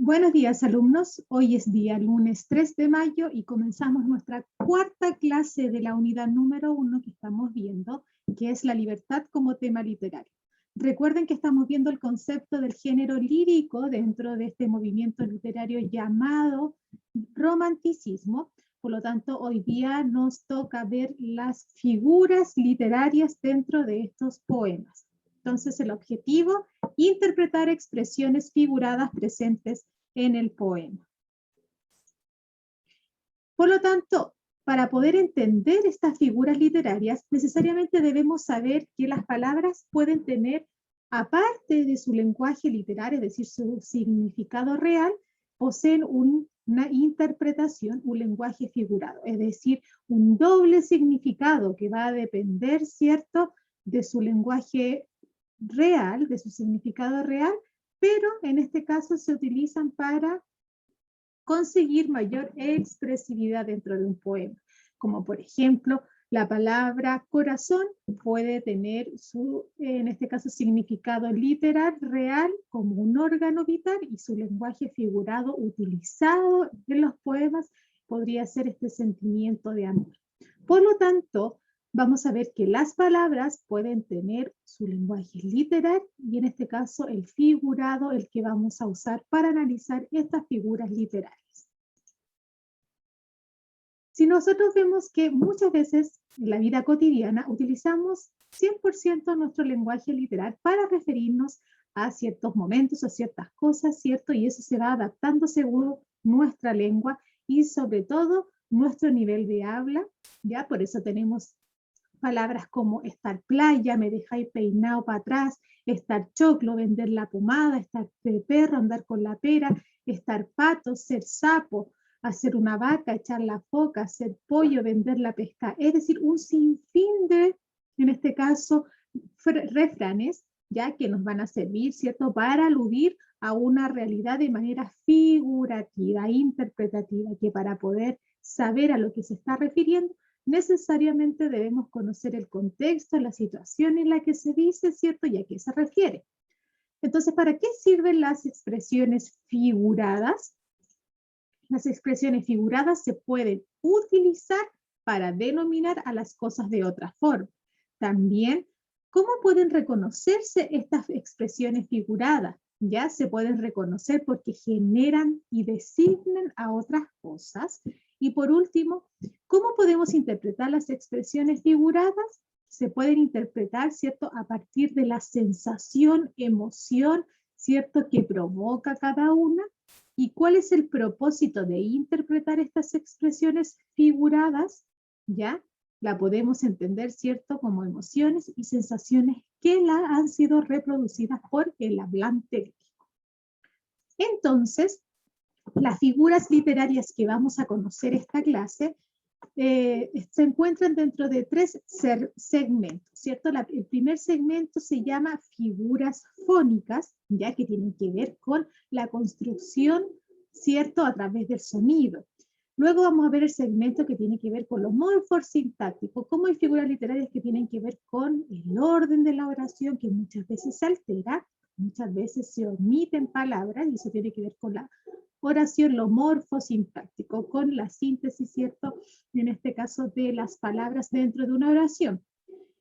Buenos días, alumnos. Hoy es día lunes 3 de mayo y comenzamos nuestra cuarta clase de la unidad número 1 que estamos viendo, que es la libertad como tema literario. Recuerden que estamos viendo el concepto del género lírico dentro de este movimiento literario llamado romanticismo. Por lo tanto, hoy día nos toca ver las figuras literarias dentro de estos poemas. Entonces, el objetivo, interpretar expresiones figuradas presentes en el poema. Por lo tanto, para poder entender estas figuras literarias, necesariamente debemos saber que las palabras pueden tener, aparte de su lenguaje literario, es decir, su significado real, poseen una interpretación, un lenguaje figurado, es decir, un doble significado que va a depender, ¿cierto?, de su lenguaje real, de su significado real, pero en este caso se utilizan para conseguir mayor expresividad dentro de un poema. Como por ejemplo, la palabra corazón puede tener su, en este caso, significado literal, real, como un órgano vital, y su lenguaje figurado utilizado en los poemas podría ser este sentimiento de amor. Por lo tanto, vamos a ver que las palabras pueden tener su lenguaje literal y en este caso el figurado, el que vamos a usar para analizar estas figuras literarias. Si nosotros vemos que muchas veces en la vida cotidiana utilizamos 100% nuestro lenguaje literal para referirnos a ciertos momentos, a ciertas cosas, ¿cierto? Y eso se va adaptando según nuestra lengua y sobre todo nuestro nivel de habla, ¿ya? Por eso tenemos palabras como estar playa, me dejáis peinado para atrás, estar choclo, vender la pomada, estar de perro, andar con la pera, estar pato, ser sapo, hacer una vaca, echar la foca, hacer pollo, vender la pesca. Es decir, un sinfín de, en este caso, refranes, ya que nos van a servir, ¿cierto?, para aludir a una realidad de manera figurativa, interpretativa, que para poder saber a lo que se está refiriendo, necesariamente debemos conocer el contexto, la situación en la que se dice, ¿cierto? Y a qué se refiere. Entonces, ¿para qué sirven las expresiones figuradas? Las expresiones figuradas se pueden utilizar para denominar a las cosas de otra forma. También, ¿cómo pueden reconocerse estas expresiones figuradas? Ya se pueden reconocer porque generan y designan a otras cosas. Y por último, ¿cómo podemos interpretar las expresiones figuradas? Se pueden interpretar, ¿cierto?, a partir de la sensación, emoción, ¿cierto?, que provoca cada una. ¿Y cuál es el propósito de interpretar estas expresiones figuradas? ¿Ya? La podemos entender, ¿cierto?, como emociones y sensaciones que han sido reproducidas por el hablante lírico. Entonces, las figuras literarias que vamos a conocer esta clase se encuentran dentro de tres segmentos, ¿cierto? El primer segmento se llama figuras fónicas, ya que tienen que ver con la construcción, ¿cierto?, a través del sonido. Luego vamos a ver el segmento que tiene que ver con los morfosintácticos, cómo hay figuras literarias que tienen que ver con el orden de la oración, que muchas veces se altera, muchas veces se omiten palabras, y eso tiene que ver con la oración, lo morfosintáctico, con la síntesis, ¿cierto?, en este caso de las palabras dentro de una oración.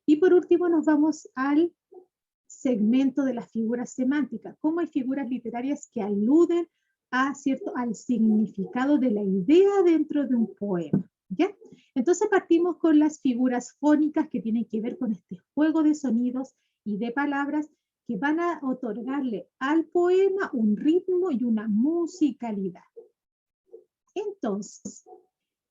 Y por último nos vamos al segmento de las figuras semánticas, cómo hay figuras literarias que aluden a, ¿cierto?, al significado de la idea dentro de un poema, ¿ya? Entonces partimos con las figuras fónicas que tienen que ver con este juego de sonidos y de palabras que van a otorgarle al poema un ritmo y una musicalidad. Entonces,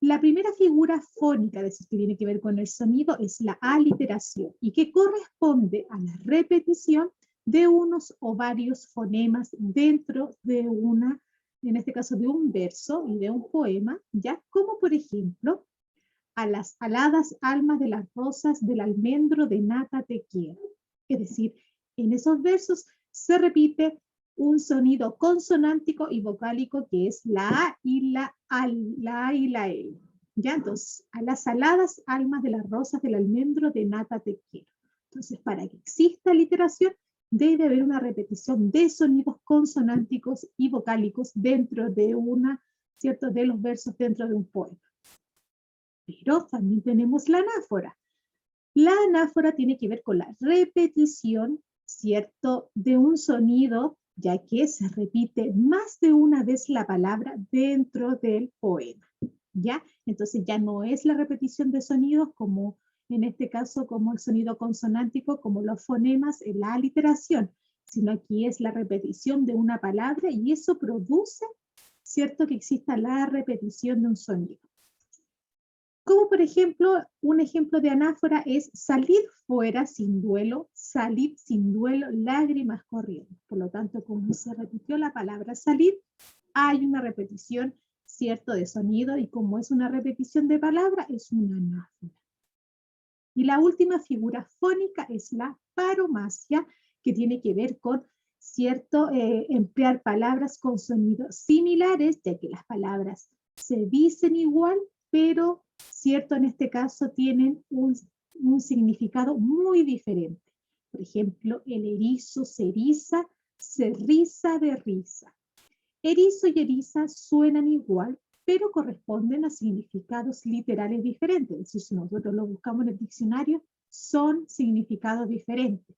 la primera figura fónica de eso que tiene que ver con el sonido es la aliteración, y que corresponde a la repetición de unos o varios fonemas dentro de una, en este caso de un verso y de un poema, ya como por ejemplo, a las aladas almas de las rosas del almendro de nata te quiero. Es decir, en esos versos se repite un sonido consonántico y vocálico que es la A y la A y la E. Ya, entonces, a las aladas almas de las rosas del almendro de nata te quiero. Entonces, para que exista literación, debe haber una repetición de sonidos consonánticos y vocálicos dentro de ¿cierto? De los versos dentro de un poema. Pero también tenemos la anáfora. La anáfora tiene que ver con la repetición, ¿cierto? De un sonido, ya que se repite más de una vez la palabra dentro del poema, ¿ya? Entonces ya no es la repetición de sonidos como, en este caso, como el sonido consonántico, como los fonemas en la aliteración, sino aquí es la repetición de una palabra y eso produce, ¿cierto? Que exista la repetición de un sonido. Como por ejemplo, un ejemplo de anáfora es salir fuera sin duelo, salir sin duelo, lágrimas corriendo. Por lo tanto, como se repitió la palabra salir, hay una repetición, ¿cierto?, de sonido, y como es una repetición de palabra, es una anáfora. Y la última figura fónica es la paromasia, que tiene que ver con, ¿cierto?, emplear palabras con sonidos similares, ya que las palabras se dicen igual, pero, ¿cierto?, en este caso tienen un significado muy diferente. Por ejemplo, el erizo se eriza de risa. Erizo y eriza suenan igual, pero corresponden a significados literales diferentes. Es decir, si nosotros lo buscamos en el diccionario, son significados diferentes.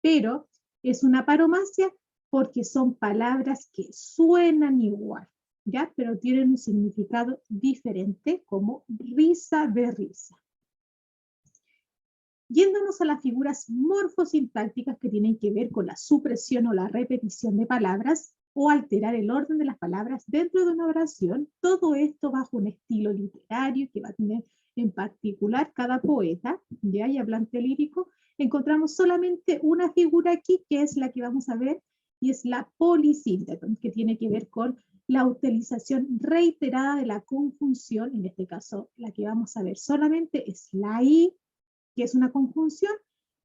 Pero es una paromasia porque son palabras que suenan igual, ¿ya? Pero tienen un significado diferente, como risa de risa. Yéndonos a las figuras morfosintácticas que tienen que ver con la supresión o la repetición de palabras, o alterar el orden de las palabras dentro de una oración, todo esto bajo un estilo literario que va a tener en particular cada poeta, ¿ya? Y hablante lírico, encontramos solamente una figura aquí, que es la que vamos a ver, y es la polisínteton, que tiene que ver con la utilización reiterada de la conjunción. En este caso, la que vamos a ver solamente es la I, que es una conjunción,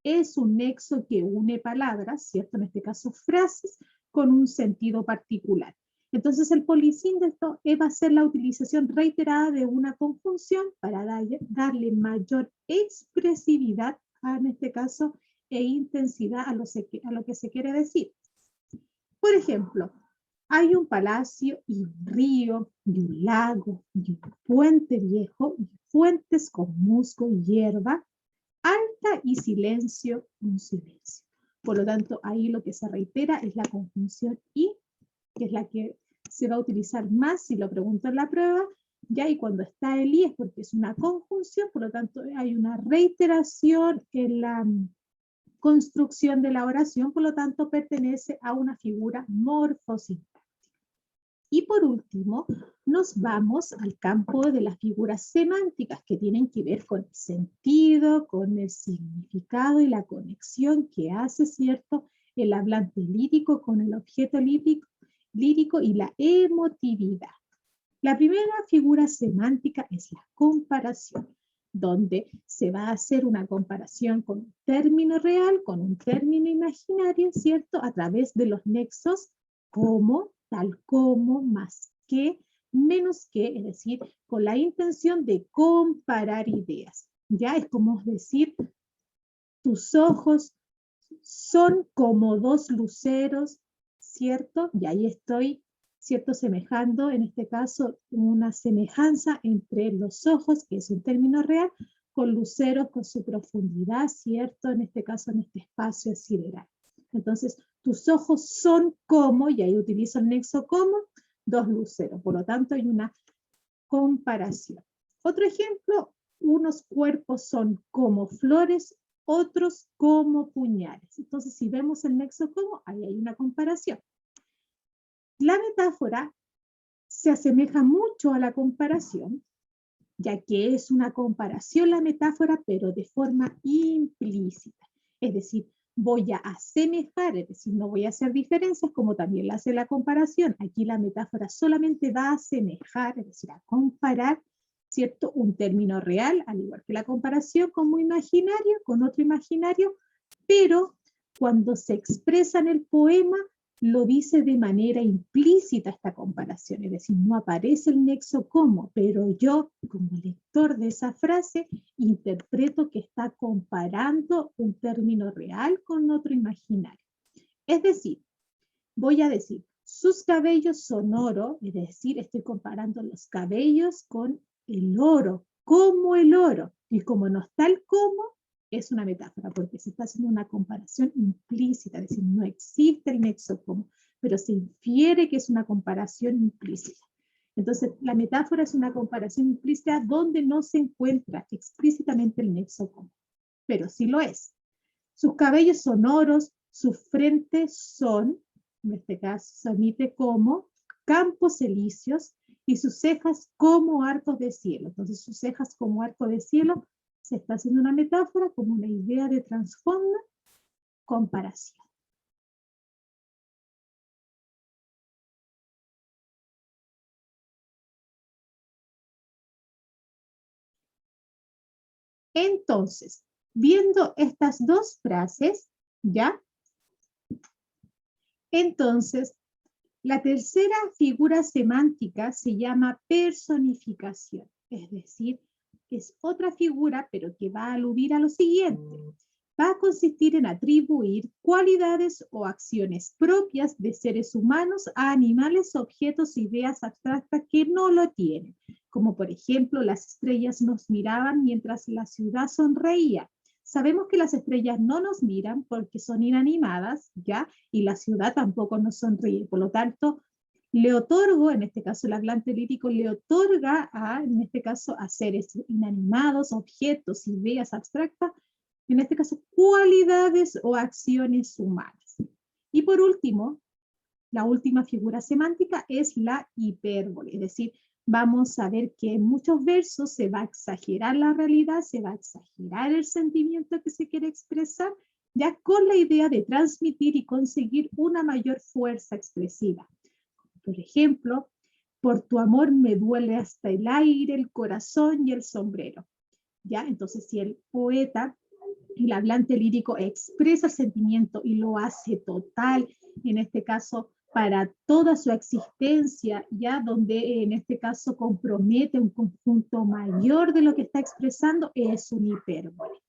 es un nexo que une palabras, ¿cierto? En este caso, frases, con un sentido particular. Entonces, el polisínteto va a ser la utilización reiterada de una conjunción para darle mayor expresividad, en este caso, e intensidad a lo que se quiere decir. Por ejemplo, hay un palacio y un río, y un lago, y un puente viejo, y fuentes con musgo y hierba, alta y silencio, un silencio. Por lo tanto, ahí lo que se reitera es la conjunción y, que es la que se va a utilizar más si lo pregunto en la prueba, ya, y cuando está el i es porque es una conjunción, por lo tanto hay una reiteración en la construcción de la oración, por lo tanto pertenece a una figura morfosintáctica. Y por último, nos vamos al campo de las figuras semánticas que tienen que ver con el sentido, con el significado y la conexión que hace, ¿cierto?, el hablante lírico con el objeto lírico y la emotividad. La primera figura semántica es la comparación, donde se va a hacer una comparación con un término real, con un término imaginario, ¿cierto?, a través de los nexos como, tal como, más que, menos que, es decir, con la intención de comparar ideas. Ya es como decir, tus ojos son como dos luceros, ¿cierto? Y ahí estoy, ¿cierto?, semejando, en este caso, una semejanza entre los ojos, que es un término real, con luceros, con su profundidad, ¿cierto? En este caso, en este espacio sideral. Entonces, tus ojos son como, y ahí utilizo el nexo como, dos luceros. Por lo tanto, hay una comparación. Otro ejemplo, unos cuerpos son como flores, otros como puñales. Entonces, si vemos el nexo como, ahí hay una comparación. La metáfora se asemeja mucho a la comparación, ya que es una comparación la metáfora, pero de forma implícita. Es decir, voy a asemejar, es decir, no voy a hacer diferencias como también la hace la comparación. Aquí la metáfora solamente va a asemejar, es decir, a comparar, ¿cierto?, un término real, al igual que la comparación como imaginario, con otro imaginario, pero cuando se expresa en el poema, lo dice de manera implícita esta comparación, es decir, no aparece el nexo como, pero yo, como lector de esa frase, interpreto que está comparando un término real con otro imaginario. Es decir, voy a decir, sus cabellos son oro, es decir, estoy comparando los cabellos con el oro, como el oro. Y como no está el como, es una metáfora, porque se está haciendo una comparación implícita, es decir, no existe el nexo como, pero se infiere que es una comparación implícita. Entonces, la metáfora es una comparación implícita donde no se encuentra explícitamente el nexo común, pero sí lo es. Sus cabellos son oros, sus frentes son, en este caso se omite como, campos elíseos, y sus cejas como arcos de cielo. Entonces, sus cejas como arco de cielo, se está haciendo una metáfora como una idea de trasfondo, comparación. Entonces, viendo estas dos frases, ¿ya? Entonces, la tercera figura semántica se llama personificación, es decir, es otra figura, pero que va a aludir a lo siguiente. Va a consistir en atribuir cualidades o acciones propias de seres humanos a animales, objetos, ideas abstractas que no lo tienen, como por ejemplo las estrellas nos miraban mientras la ciudad sonreía. Sabemos que las estrellas no nos miran porque son inanimadas, ¿ya? Y la ciudad tampoco nos sonríe. Por lo tanto, le otorgo, en este caso el hablante lírico, le otorga a, en este caso, a seres inanimados, objetos, ideas abstractas, en este caso, cualidades o acciones humanas. Y por último, la última figura semántica es la hipérbole, es decir, vamos a ver que en muchos versos se va a exagerar la realidad, se va a exagerar el sentimiento que se quiere expresar, ya con la idea de transmitir y conseguir una mayor fuerza expresiva. Por ejemplo, por tu amor me duele hasta el aire, el corazón y el sombrero. ¿Ya? Entonces, si el poeta, el hablante lírico, expresa el sentimiento y lo hace total, en este caso, para toda su existencia, ya donde en este caso compromete un conjunto mayor de lo que está expresando, es un hipérbole.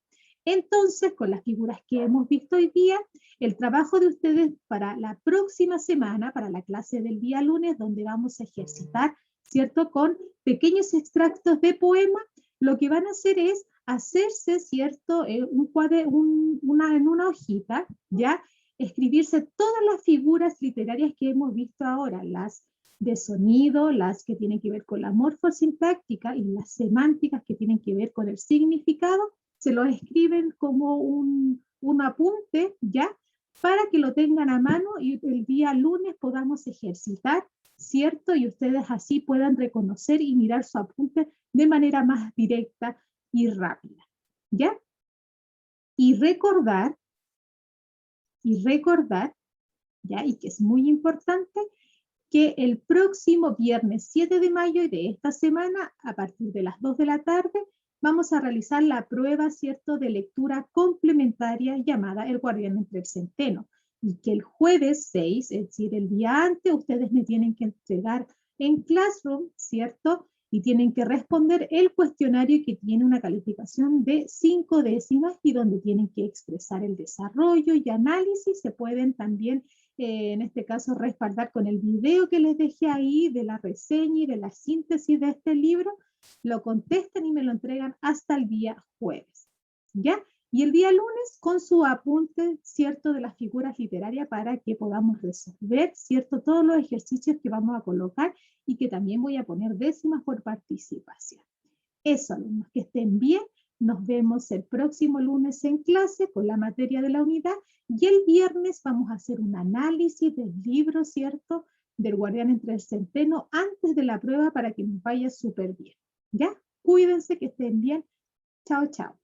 Entonces, con las figuras que hemos visto hoy día, el trabajo de ustedes para la próxima semana, para la clase del día lunes, donde vamos a ejercitar, ¿cierto? Con pequeños extractos de poema, lo que van a hacer es hacerse, ¿cierto? En una hojita, ¿ya? Escribirse todas las figuras literarias que hemos visto ahora, las de sonido, las que tienen que ver con la morfosintáctica y las semánticas que tienen que ver con el significado, se lo escriben como un apunte, ¿ya? Para que lo tengan a mano y el día lunes podamos ejercitar, ¿cierto? Y ustedes así puedan reconocer y mirar su apunte de manera más directa y rápida, ¿ya? Y recordar, ¿ya? Y que es muy importante, que el próximo viernes 7 de mayo de esta semana, a partir de las 2 de la tarde, vamos a realizar la prueba, ¿cierto?, de lectura complementaria llamada El Guardián entre el Centeno. Y que el jueves 6, es decir, el día antes, ustedes me tienen que entregar en Classroom, ¿cierto? Y tienen que responder el cuestionario que tiene una calificación de 5 décimas y donde tienen que expresar el desarrollo y análisis. Se pueden también, en este caso, respaldar con el video que les dejé ahí de la reseña y de la síntesis de este libro. Lo contestan y me lo entregan hasta el día jueves, ¿ya? Y el día lunes con su apunte, ¿cierto?, de las figuras literarias para que podamos resolver, ¿cierto?, todos los ejercicios que vamos a colocar y que también voy a poner décimas por participación. Eso, alumnos, que estén bien. Nos vemos el próximo lunes en clase con la materia de la unidad y el viernes vamos a hacer un análisis del libro, ¿cierto?, del Guardián entre el Centeno antes de la prueba para que nos vaya súper bien, ¿ya? Cuídense, que estén bien. Chao, chao.